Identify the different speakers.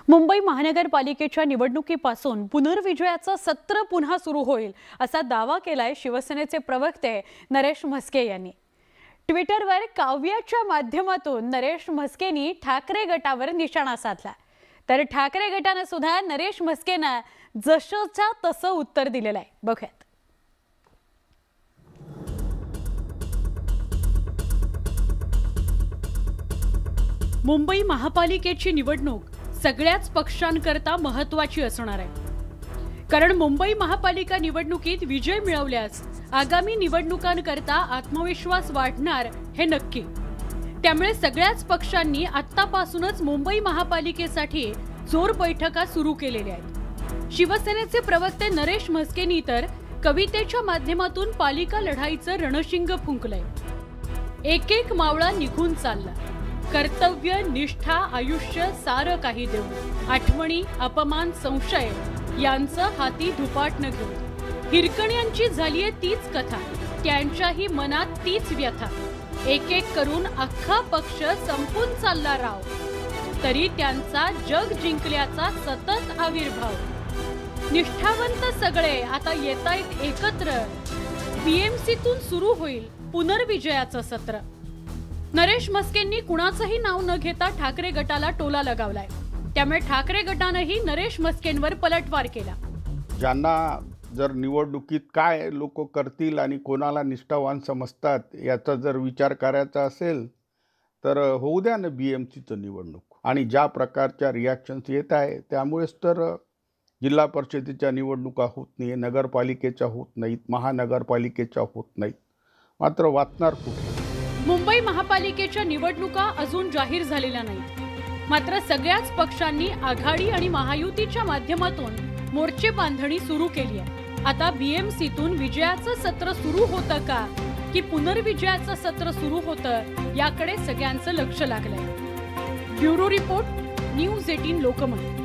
Speaker 1: मुंबई महानगरपालिकेच्या निवडणुकीपासून पुनर्विजयाचं सत्र पुन्हा सुरू होईल असा दावा केलाय शिवसेनेचे प्रवक्ते नरेश म्हस्के यांनी। ट्विटरवर काव्याच्या माध्यमातून नरेश म्हस्केंनी ठाकरे गटावर निशाणा साधला, तर ठाकरे गटाने सुद्धा नरेश म्हस्केंना जसंच्या तसं उत्तर दिलेलं आहे। बघूयात। मुंबई महापालिकेची निवडणूक सगळ्याच पक्षांकरता महत्त्वाची असणार आहे, कारण मुंबई महापालिका निवडणुकीत विजय मिळवल्यास आगामी निवडणुकांकरता आत्मविश्वास वाढणार हे नक्की। त्यामुळे सगळ्याच पक्षांनी आत्तापासूनच मुंबई महापालिकेसाठी जोर बैठका सुरू केलेल्या आहेत। शिवसेनेचे प्रवक्ते नरेश म्हस्केंनी तर कवितेच्या माध्यमातून पालिका लढाईचं रणशिंग फुंकलंय। एक एक मावळा निघून चालला, कर्तव्य निष्ठा आयुष्य सारं काही देऊ, आठवणी अपमान संशय यांचं हाती धुपाटणं घेऊन हिरकण्यांची झालीये तीच कथा, त्यांच्याही मनात तीच व्यथा। एक एक करून अख्खा पक्ष संपून चालला राव, तरी त्यांचा जग जिंकल्याचा सतत आविर्भाव। निष्ठावंत सगळे आता येतायत एकत्र, बीएमसीतून सुरू होईल पुनर्विजयाचं सत्र। नरेश म्हस्केंनी कुणाचंही नाव न घेता ठाकरे गटाला टोला लगावलाय, त्यामुळे ठाकरे गटानेही नरेश म्हस्केंवर पलटवार केला।
Speaker 2: ज्यांना जर निवडणुकीत काय लोक करतील आणि कोणाला निष्ठावान समजतात याचा जर विचार करायचा असेल तर होऊ द्या ना बीएमसीचं निवडणूक। आणि ज्या प्रकारच्या रिॲक्शन्स येत आहे त्यामुळेच तर जिल्हा परिषदेच्या निवडणुका होत नाही, नगरपालिकेच्या होत नाहीत, महानगरपालिकेच्या होत नाहीत, मात्र वाचणार कुठे।
Speaker 1: मुंबई महापालिकेच्या निवडणुका अजून जाहीर झालेल्या नाहीत, मात्र सगळ्याच पक्षांनी आघाडी आणि महायुतीच्या माध्यमातून मोर्चे बांधणी सुरू केली आहे। आता बीएमसीतून विजयाचं सत्र सुरू होतं का की पुनर्विजयाचं सत्र सुरू होतं याकडे सगळ्यांचं लक्ष लागलंय। Bureau report, news 18 Lokmat.